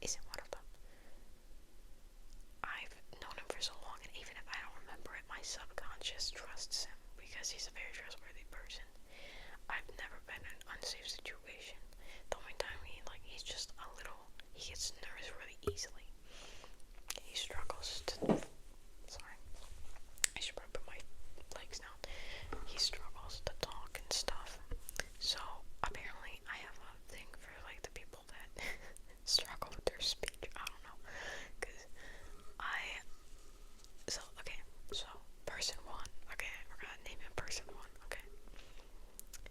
isn't one of them. I've known him for so long, and even if I don't remember it, my subconscious trusts him because he's a very trustworthy person. I've never been in an unsafe situation. The only time he's just he gets nervous really easily. He struggles to, sorry, I should probably put my legs down. He struggles to talk and stuff. So, apparently, I have a thing for, the people that struggle with their speech. I don't know. So, person one. Okay, we're gonna name him person one, okay?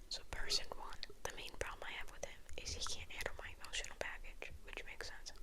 So, person one, the main problem I have with him is he can't handle my emotional baggage, which makes sense.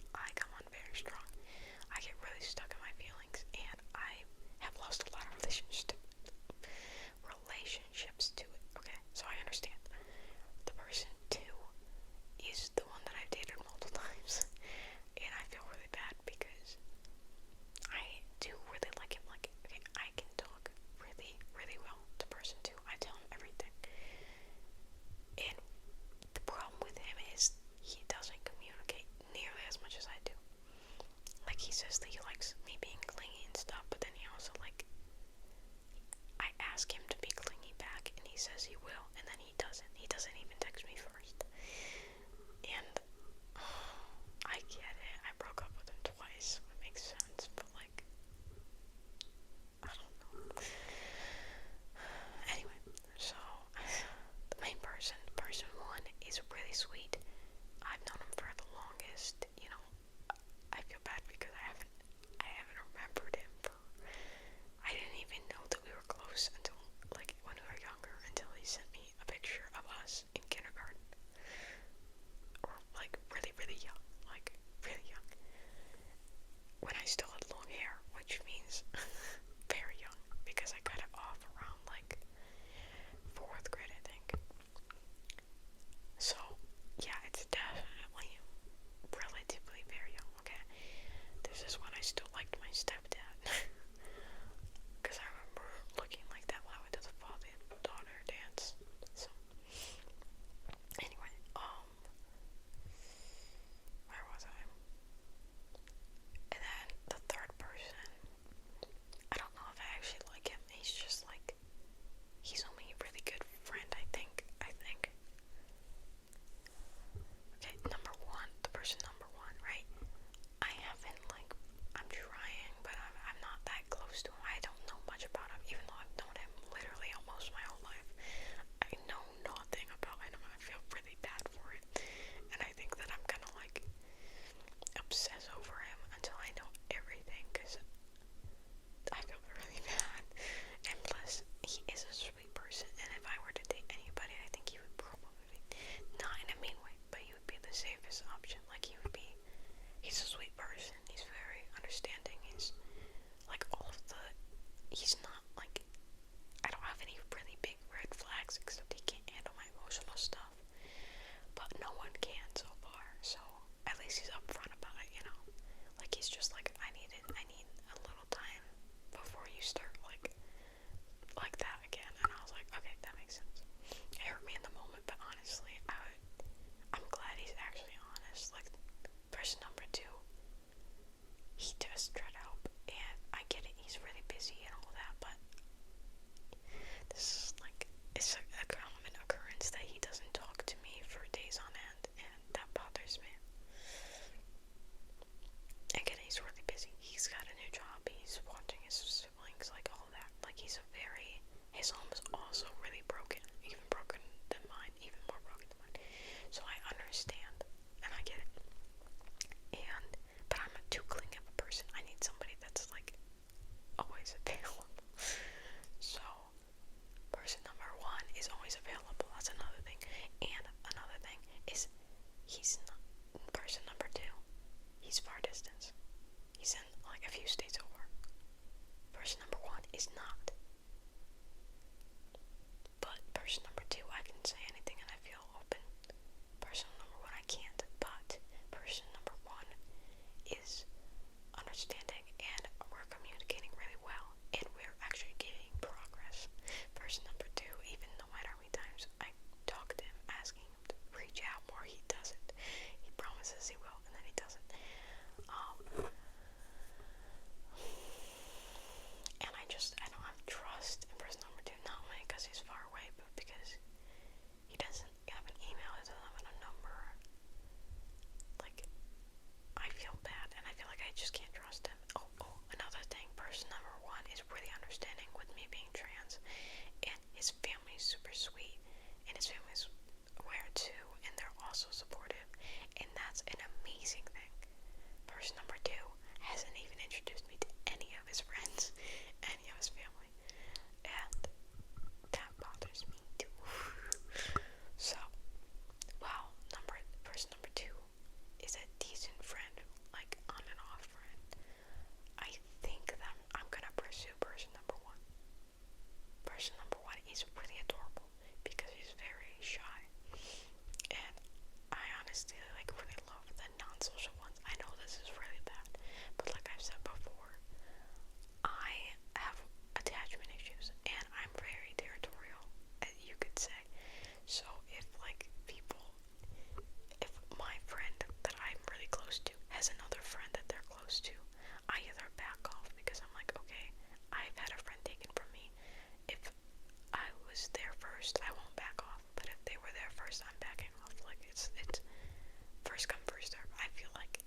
it's first come first serve. I feel like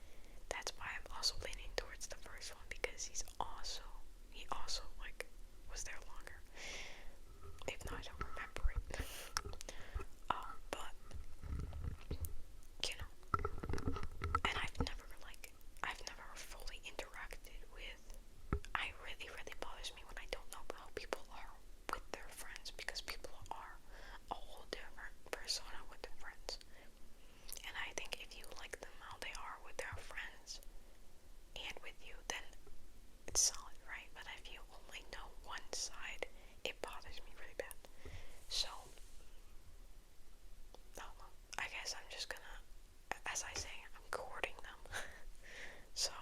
that's why I'm also leaning towards the first one, because he also like was there longer. Even though I don't remember it. But you know, and I've never fully interacted with. It really bothers me when I don't know how people are with their friends, because people are a whole different persona with their friends. And I think if you like them how they are with their friends and with you, then it's solid, right? But if you only know one side, it bothers me really bad. So, I guess I'm just gonna, as I say, I'm courting them. So,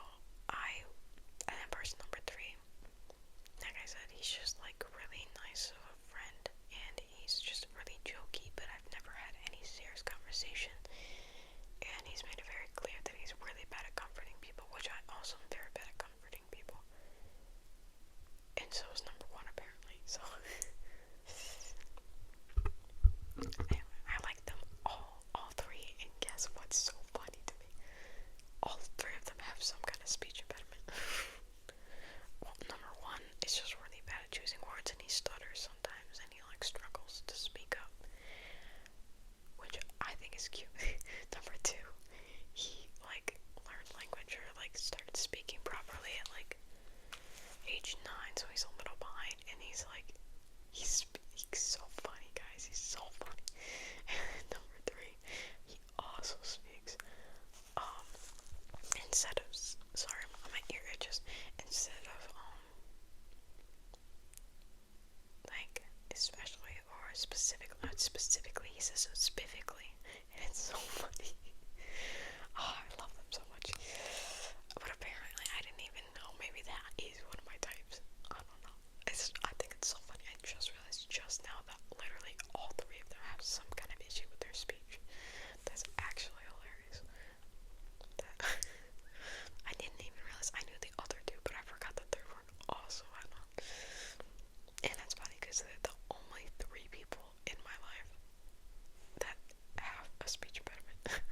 and then person number 3, like I said, he's just like really nice of a friend, and he's just really jokey, but I've never had any serious conversation. And he's made it very clear that he's really bad at comforting people, which I also am very bad at comforting people. And so is number 1 apparently. So anyway, I like them all 3, and guess what's so funny to me? All 3 of them have some kind of speech impediment. Well, number 1 is just really bad at choosing words, and he stutters sometimes, and he like struggles to speak up, which I think is cute. Number 2, he like learned language, or like started speaking properly at like age 9, so he's a little behind, and he's so funny, guys. He's so funny. And number 3, he also speaks instead of, sorry, my ear itches, instead of like especially or specifically, not specifically, he says specifically, and it's so funny. Oh, I love them so much. But apparently I didn't even know, maybe that is one of my types. I don't know. I think it's so funny. I just realized just now that literally all 3 of them have some kind of issue with their speech. That's actually hilarious. I didn't even realize. I knew the other 2, but I forgot the 3rd one also had one. And that's funny because they're the only 3 people in my life that have a speech impediment.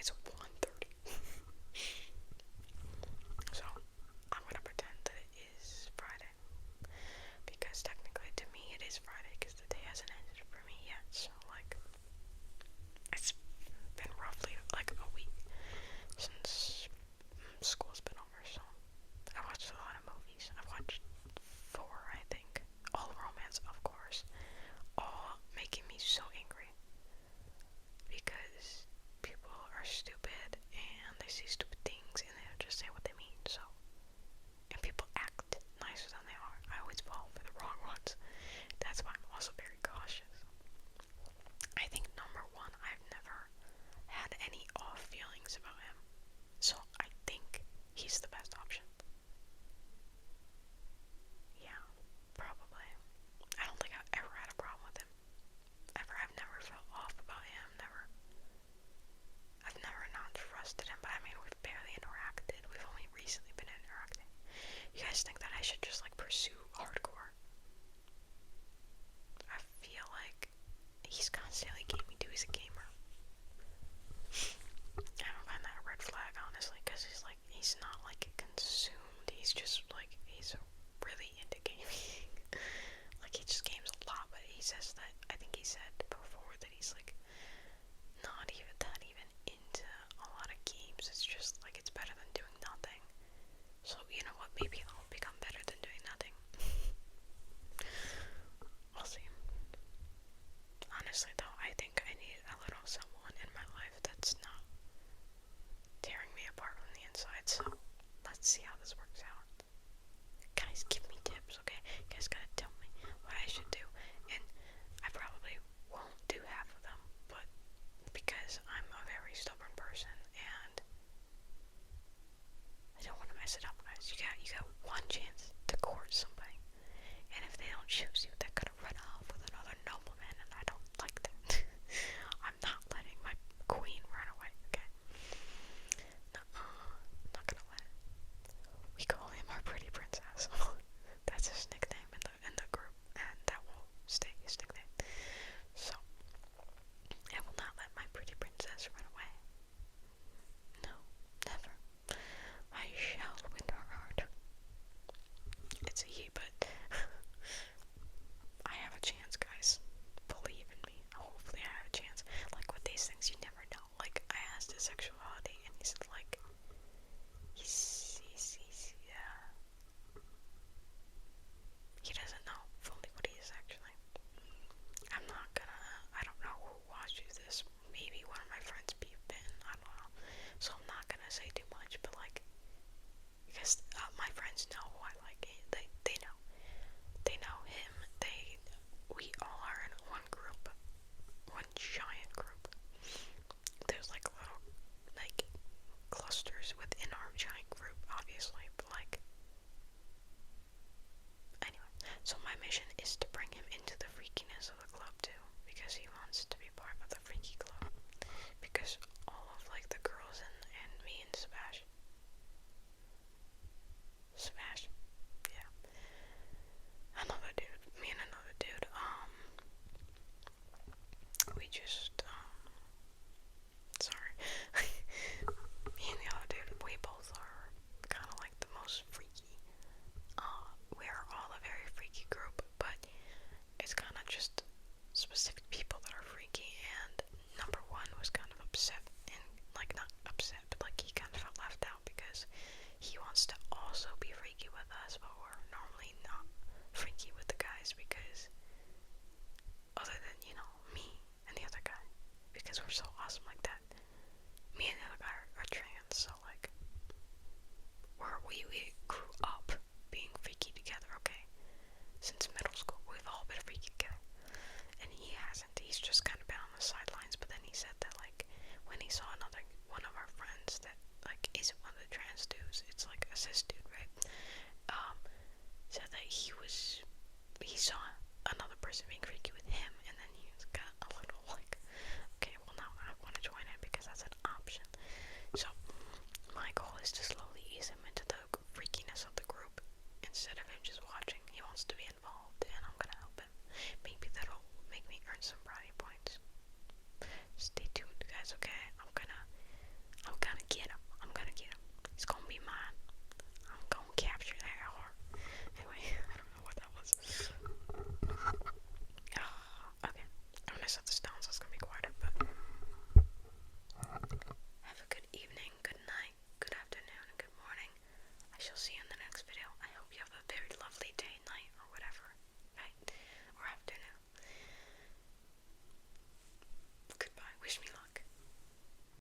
It's 1:30. So, I'm gonna pretend that it is Friday. Because technically, to me, it is Friday because the day hasn't ended for me yet. So, like, it's been roughly like a week since school's been over. So, I watched a lot of movies. I watched 4, I think. All romance, of course. All making me so angry. Because people are stupid and they say stupid things and they don't just say what they mean. So, and people act nicer than they are. I always fall for the wrong ones. That's why I'm also very cautious. I think number one, I've never had any off feelings about him. So I think he's the best option. Yeah, probably. I don't think I've ever had a problem with him. Ever. I've never felt off about him. I've never not trusted him, but I mean, we've barely interacted. We've only recently been interacting. You guys think that I should just like pursue hardcore? I feel like he's constantly gaming too. He's a gamer. I don't find that a red flag, honestly, because he's not like consumed. He's just like, he's really into gaming. Like, he just games a lot, but he says that, I think he said before that he's like, not even that even into a lot of games. It's just like, it's better than doing nothing. So, you know what, maybe I'll become better than doing nothing. We'll see. Honestly though, I think I need a little someone in my life that's not tearing me apart from the inside, so let's see how this works out. Guys, give me tips, okay? You guys gotta tell me what I should do, and I probably won't do half of them, but because I'm a very stubborn person, and I don't want to mess it up, guys. You got one chance to court somebody, and if they don't choose you, they're gonna run off with another nobleman, and I don't like that. I'm not letting my queen run away, okay? Not gonna let it. We call him our pretty princess. That's his nickname in the group, and that will stay his nickname. So, I will not let my pretty princess run away. No, never. I shall win her heart. It's a he, but I have a chance, guys. Believe in me. Hopefully I have a chance. Like, with these things, you never know. Like, I asked his sexuality, and he said, like, he doesn't know fully what he is, actually. I don't know who watches this. Maybe one of my friends peeped in. I don't know. So I'm not gonna say too much, but, like, because my friends know who I like. They know. They know him. We all are in one group. One giant group. There's, like, little, like, clusters within our giant group, obviously, but, like, anyway. So my mission is to bring him into the freakiness of the club, too, because he wants to be part of the freaky club. Because all of, like, the girls and me and Sebastian, yeah, another dude, me and another dude, we just, sorry, me and the other dude, we both are kind of like the most freaky. We're all a very freaky group, but it's kind of just specific people that are freaky, and number one was kind of upset, and, like, not upset, but, like, he kind of felt left out because he wants to also be freaky with us, but we're normally not freaky with the guys because, other than, you know, me and the other guy, because we're so awesome like that. Me and the other guy are trans, so, like, we grew up being freaky together, okay? Since middle school, we've all been freaky together. And he hasn't. He's just kind of been on the sidelines, but then he said that, like, when he saw one of our friends that, like, isn't one of the trans dudes, it's, like, a cis dude, right? Said that he saw another person being freaky